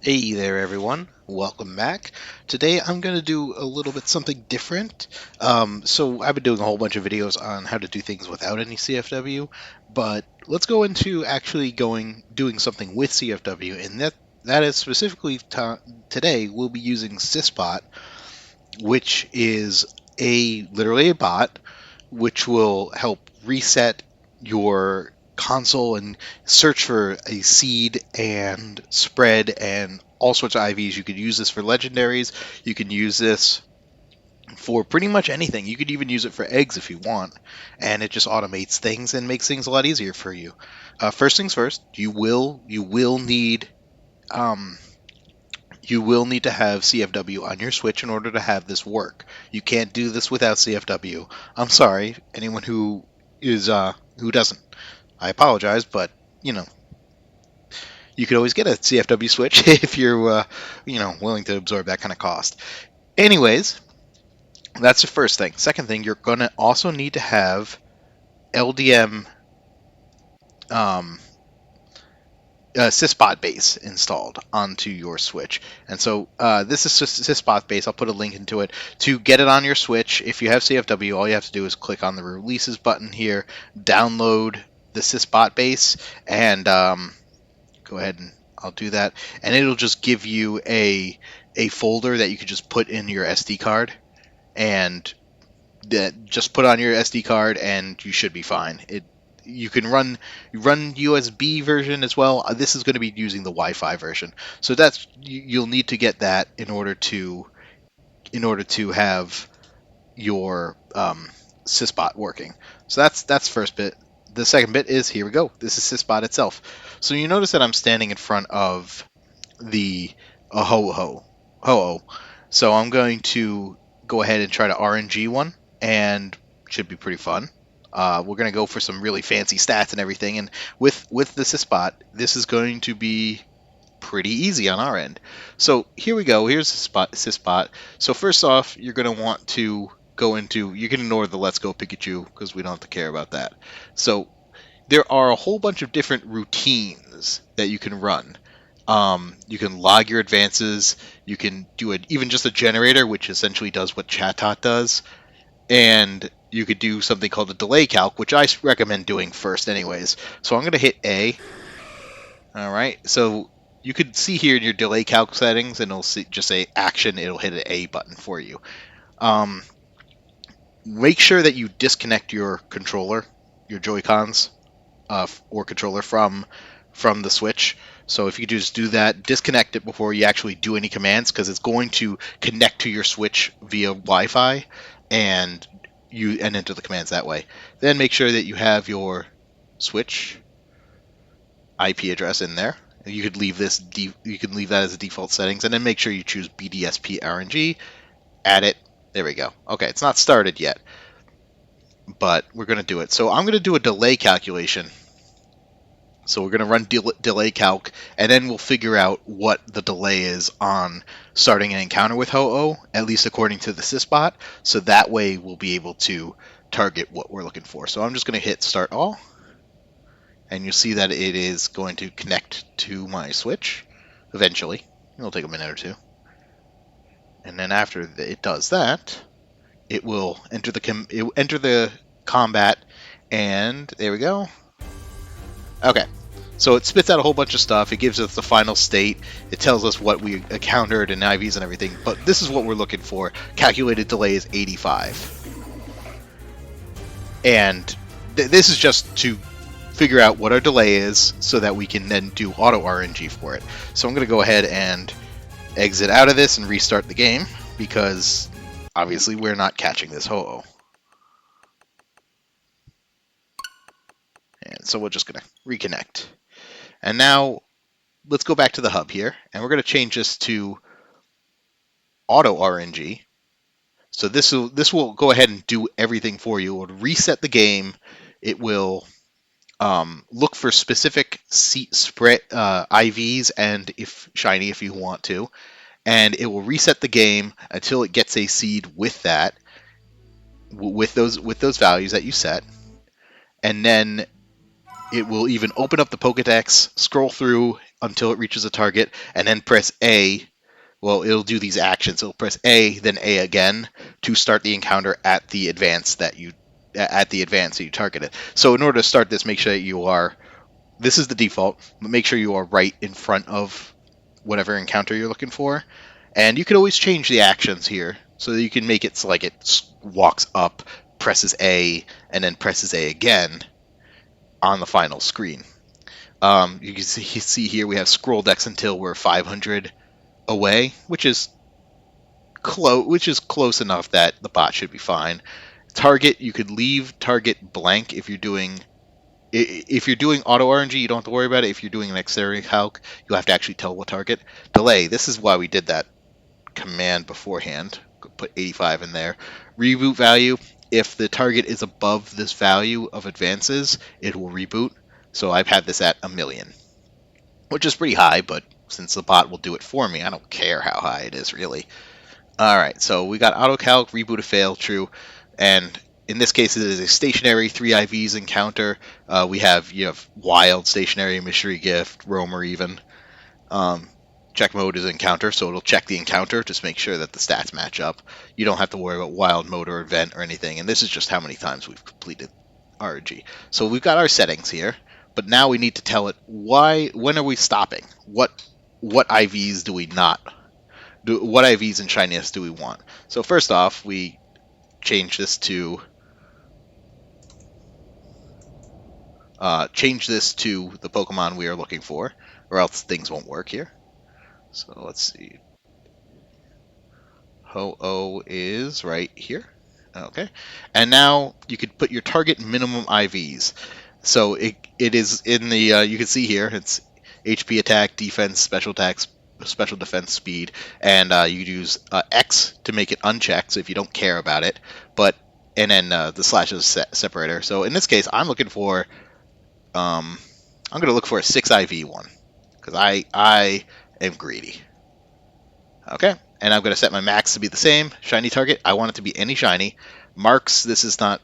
Hey there everyone, welcome back. Today I'm going to do a little bit something different. So I've been doing a whole bunch of videos on how to do things without any CFW, but let's go into actually doing something with CFW, and that is specifically today we'll be using Sysbot, which is literally a bot which will help reset your console and search for a seed and spread and all sorts of IVs. You could use this for legendaries. You can use this for pretty much anything. You could even use it for eggs if you want, and it just automates things and makes things a lot easier for you. First things first, um, you will need to have CFW on your Switch in order to have this work. You can't do this without CFW. I'm sorry, anyone who doesn't. I apologize, but you know, you could always get a CFW Switch if you're willing to absorb that kind of cost. Anyways, that's the first thing. Second thing, you're gonna also need to have LDM Sysbot base installed onto your Switch. And so this is Sysbot base. I'll put a link into it. To get it on your Switch, if you have CFW, all you have to do is click on the releases button here, download the Sysbot base, and go ahead and I'll do that. And it'll just give you a folder that you could just put in your SD card, and just put on your SD card, and you should be fine. You can run USB version as well. This is going to be using the Wi-Fi version, so you'll need to get that in order to have your Sysbot working. So that's first bit. The second bit is, here we go. This is Sysbot itself. So you notice that I'm standing in front of the ho-oh. So I'm going to go ahead and try to RNG one, and should be pretty fun. We're going to go for some really fancy stats and everything, and with the Sysbot, this is going to be pretty easy on our end. So here we go. Here's Sysbot. So first off, you're going to want to go into, you can ignore the Let's Go Pikachu because we don't have to care about that. So there are a whole bunch of different routines that you can run. You can log your advances. You can do even just a generator, which essentially does what Chatot does, and you could do something called a delay calc, which I recommend doing first anyways. So I'm going to hit A. All right. So you could see here in your delay calc settings, and it'll just say action. It'll hit an A button for you. Make sure that you disconnect your controller, your Joy-Cons, or controller from the Switch. So if you just do that, disconnect it before you actually do any commands, because it's going to connect to your Switch via Wi-Fi and enter the commands that way. Then make sure that you have your Switch IP address in there. You could leave you can leave that as a default settings, and then make sure you choose BDSP RNG. Add it. There we go. Okay, it's not started yet, but we're going to do it. So I'm going to do a delay calculation. So we're going to run delay calc, and then we'll figure out what the delay is on starting an encounter with Ho-Oh, at least according to the Sysbot. So that way we'll be able to target what we're looking for. So I'm just going to hit start all, and you'll see that it is going to connect to my Switch eventually. It'll take a minute or two. And then after it does that, it will enter the combat, and there we go. Okay, so it spits out a whole bunch of stuff. It gives us the final state. It tells us what we encountered and IVs and everything, but this is what we're looking for. Calculated delay is 85. And this is just to figure out what our delay is so that we can then do auto RNG for it. So I'm going to go ahead and exit out of this and restart the game, because obviously we're not catching this Ho-Oh. And so we're just going to reconnect. And now let's go back to the hub here, and we're going to change this to auto RNG. So this will go ahead and do everything for you. It will reset the game. It will look for specific spread IVs and if shiny if you want to, and it will reset the game until it gets a seed with that, with those values that you set, and then it will even open up the Pokédex, scroll through, until it reaches a target, and then press A. Well, it'll do these actions. It'll press A, then A again to start the encounter at the advance that you targeted. So in order to start this, make sure that you are. This is the default, but make sure you are right in front of whatever encounter you're looking for. And you can always change the actions here, so that you can make it so like it walks up, presses A, and then presses A again on the final screen. You can see here we have scroll decks until we're 500 away, which is close enough that the bot should be fine. Target, you could leave target blank if you're doing auto RNG, you don't have to worry about it. If you're doing an exterior calc, you'll have to actually tell what target. Delay, this is why we did that command beforehand. Put 85 in there. Reboot value, if the target is above this value of advances, it will reboot. So I've had this at 1,000,000, which is pretty high, but since the bot will do it for me, I don't care how high it is, really. Alright, so we got auto-calc, reboot if fail, true, and in this case it is a stationary 3 IVs encounter. You have wild, stationary, mystery gift, roamer even. Check mode is encounter, so it'll check the encounter just make sure that the stats match up. You don't have to worry about wild mode or event or anything, and this is just how many times we've completed RNG. So we've got our settings here, but now we need to tell it when are we stopping? What IVs do we not do? What IVs and Shinies do we want? So first off, we change this to the Pokemon we are looking for, or else things won't work here. So let's see. Ho-Oh is right here. Okay. And now you could put your target minimum IVs. So it is in the, you can see here, it's HP attack, defense, special attacks, special defense, speed, and you use X to make it unchecked, so if you don't care about it, and then the slash is separator. So in this case, I'm looking for, I'm going to look for a 6 IV one, because I am greedy. Okay, and I'm going to set my max to be the same. Shiny target, I want it to be any shiny. Marks, this is not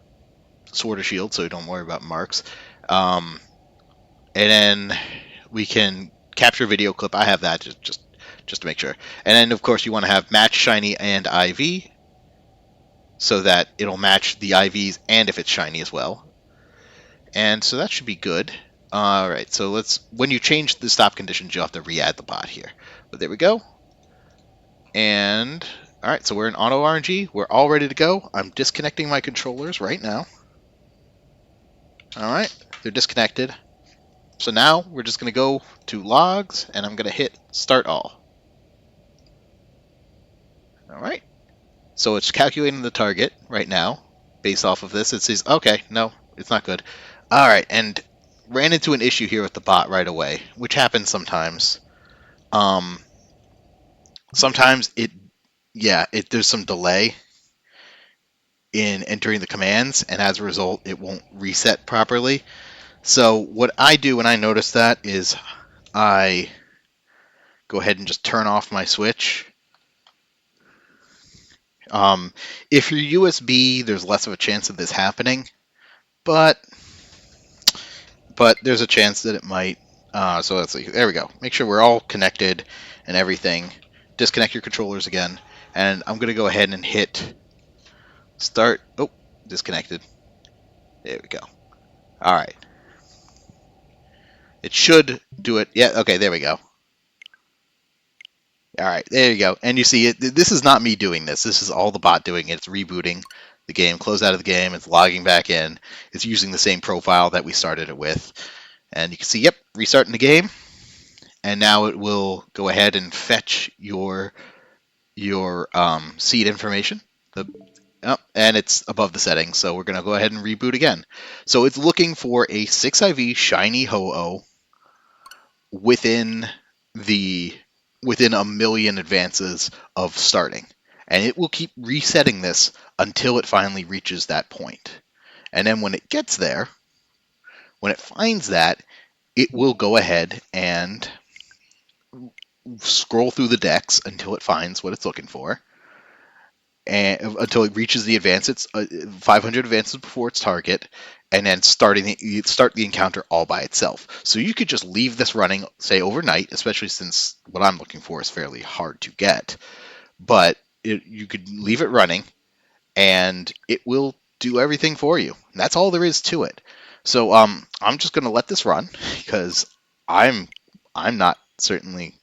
Sword or Shield, so don't worry about marks. And then we can capture video clip. I have that just to make sure. And then, of course, you want to have match shiny and IV, so that it'll match the IVs and if it's shiny as well. And so that should be good. All right, so when you change the stop conditions, you'll have to re-add the bot here. But there we go. And all right, so we're in auto RNG. We're all ready to go. I'm disconnecting my controllers right now. All right, they're disconnected. So now we're just going to go to logs, and I'm going to hit start all. All right. So it's calculating the target right now based off of this. It says, okay, no, it's not good. All right, and ran into an issue here with the bot right away, which happens sometimes. Sometimes there's some delay in entering the commands, and as a result, it won't reset properly. So what I do when I notice that is I go ahead and just turn off my switch. If you're USB, there's less of a chance of this happening, but there's a chance that it might. So let's see. There we go. Make sure we're all connected and everything. Disconnect your controllers again, and I'm going to go ahead and hit start. Oh, disconnected. There we go. All right. It should do it. Yeah, okay, there we go. All right, there you go. And you see, this is not me doing this. This is all the bot doing it. It's rebooting the game, close out of the game. It's logging back in. It's using the same profile that we started it with. And you can see, yep, restarting the game. And now it will go ahead and fetch your seed information. And it's above the settings, so we're going to go ahead and reboot again. So it's looking for a 6 IV shiny Ho-Oh within 1,000,000 advances of starting. And it will keep resetting this until it finally reaches that point. And then when it gets there, when it finds that, it will go ahead and scroll through the decks until it finds what it's looking for. and until it reaches the advances, 500 advances before its target, and then start the encounter all by itself. So you could just leave this running, say overnight, especially since what I'm looking for is fairly hard to get. But you could leave it running, and it will do everything for you. And that's all there is to it. So I'm just gonna let this run because I'm I'm certainly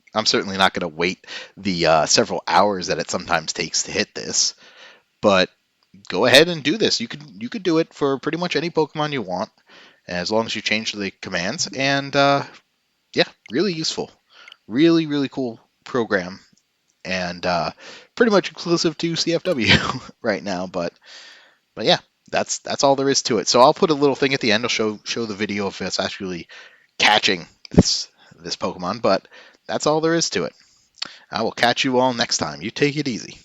not gonna wait the several hours that it sometimes takes to hit this. But go ahead and do this. You could do it for pretty much any Pokemon you want, as long as you change the commands. And yeah, really useful, really cool program, and pretty much exclusive to CFW right now. But yeah, that's all there is to it. So I'll put a little thing at the end. I'll show the video if it's actually catching this Pokemon. But that's all there is to it. I will catch you all next time. You take it easy.